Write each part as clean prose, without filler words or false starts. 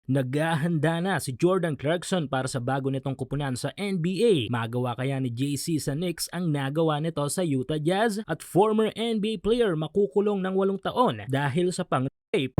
Naghahanda na si Jordan Clarkson para sa bago nitong kupunan sa NBA. Magawa kaya ni JC sa Knicks ang nagawa nito sa Utah Jazz? At former NBA player makukulong ng 8 taon dahil sa pang-rape.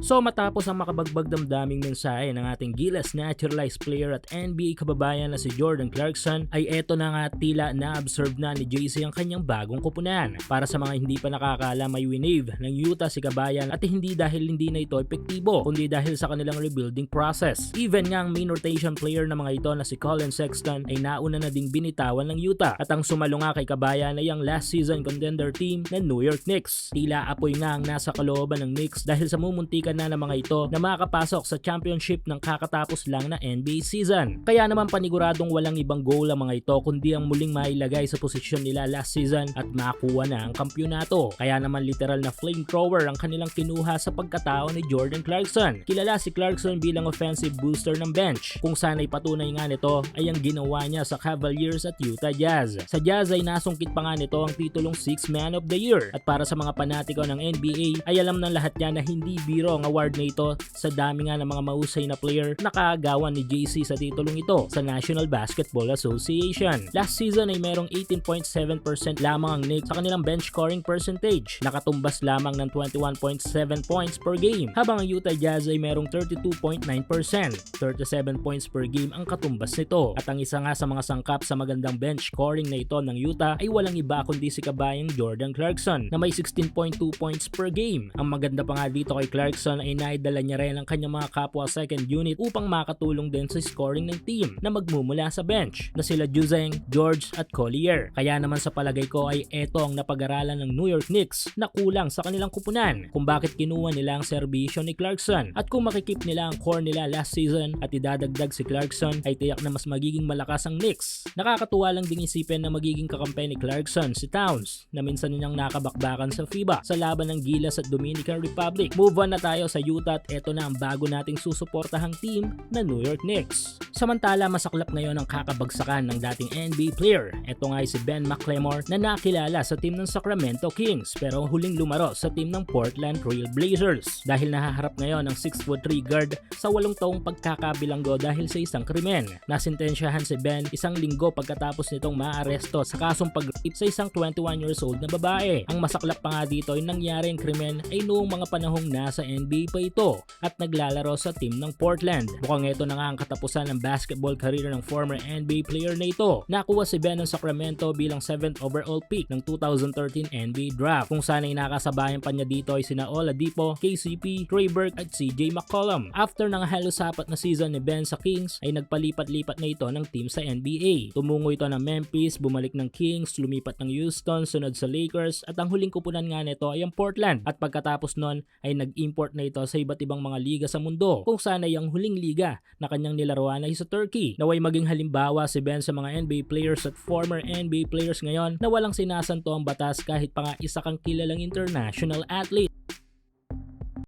So matapos ang makabagbag damdaming mensahe ng ating Gilas naturalized player at NBA kababayan na si Jordan Clarkson, ay eto na nga tila na-observe na ni JC ang kanyang bagong kupunan. Para sa mga hindi pa nakakala, may winave ng Utah si kabayan at hindi dahil hindi na ito epektibo, kundi dahil sa kanilang rebuilding process. Even nga ang main rotation player na mga ito na si Collin Sexton ay nauna na ding binitawan ng Utah. At ang sumalo nga kay kabayan ay ang last season contender team na New York Knicks. Tila apoy nga ang nasa kalooban ng Knicks dahil sa mumuntikan na ng mga ito na makakapasok sa championship ng kakatapos lang na NBA season. Kaya naman paniguradong walang ibang goal ang mga ito kundi ang muling mailagay sa posisyon nila last season at makuha na ang kampyonato. Kaya naman literal na flamethrower ang kanilang kinuha sa pagkatao ni Jordan Clarkson. Kilala si Clarkson bilang offensive booster ng bench. Kung sana'y patunay nga nito ay ang ginawa niya sa Cavaliers at Utah Jazz. Sa Jazz ay nasungkit pa nga nito ang titulong 6th Man of the Year. At para sa mga panatiko ng NBA ay alam ng lahat niya na hindi biro ang award na ito sa dami nga ng mga mahusay na player na kaagawan ni JC sa titulong ito sa National Basketball Association. Last season ay merong 18.7% lamang ang Knicks sa kanilang bench scoring percentage, nakatumbas lamang ng 21.7 points per game, habang ang Utah Jazz ay merong 32.9%, 37 points per game ang katumbas nito. At ang isa nga sa mga sangkap sa magandang bench scoring na ito ng Utah ay walang iba kundi si kabayang Jordan Clarkson na may 16.2 points per game. Ang maganda pa nga dito kay Clarkson ay naidala niya rin ang kanyang mga kapwa second unit upang makatulong din sa scoring ng team na magmumula sa bench na sila Juzeng, George at Collier. Kaya naman sa palagay ko ay eto ang napag-aralan ng New York Knicks na kulang sa kanilang kupunan, kung bakit kinuha nila ang serbisyo ni Clarkson, at kung makikip nila ang core nila last season at idadagdag si Clarkson ay tiyak na mas magiging malakas ang Knicks. Nakakatuwa lang ding isipin na magiging kakampi ni Clarkson si Towns na minsan nilang nakabakbakan sa FIBA sa laban ng Gilas at Dominican Republic. Move on na tayo sa Utah at eto na ang bago nating susuportahang team na New York Knicks. Samantala, masaklap ngayon ang kakabagsakan ng dating NBA player. Ito nga ay si Ben McLemore na nakilala sa team ng Sacramento Kings pero huling lumaro sa team ng Portland Trail Blazers dahil nahaharap ngayon ang 6'3" guard sa 8 taong pagkakabilanggo dahil sa isang krimen. Nasintensyahan si Ben 1 linggo pagkatapos nitong maaresto sa kasong pag-rape sa isang 21 years old na babae. Ang masaklap pa nga dito ay nangyaring krimen ay noong mga panahong nasa NBA pa ito at naglalaro sa team ng Portland. Mukhang ito na nga ang katapusan ng basketball career ng former NBA player na ito. Nakuha si Ben ng Sacramento bilang 7th overall pick ng 2013 NBA draft, kung saan ay nakasabayan pa niya dito ay sina Oladipo, KCP, Trey Burke at CJ McCollum. After ng halos 4 na season ni Ben sa Kings ay nagpalipat-lipat na ito ng team sa NBA. Tumungo ito ng Memphis, bumalik ng Kings, lumipat ng Houston, sunod sa Lakers at ang huling kupunan nga nito ay ang Portland, at pagkatapos nun ay nag-import na ito sa iba't ibang mga liga sa mundo, kung saan ay ang huling liga na kanyang nilaruan ay sa Turkey. Naway maging halimbawa si Ben sa mga NBA players at former NBA players ngayon na walang sinasanto ang batas kahit pa nga isa kang kilalang international athlete.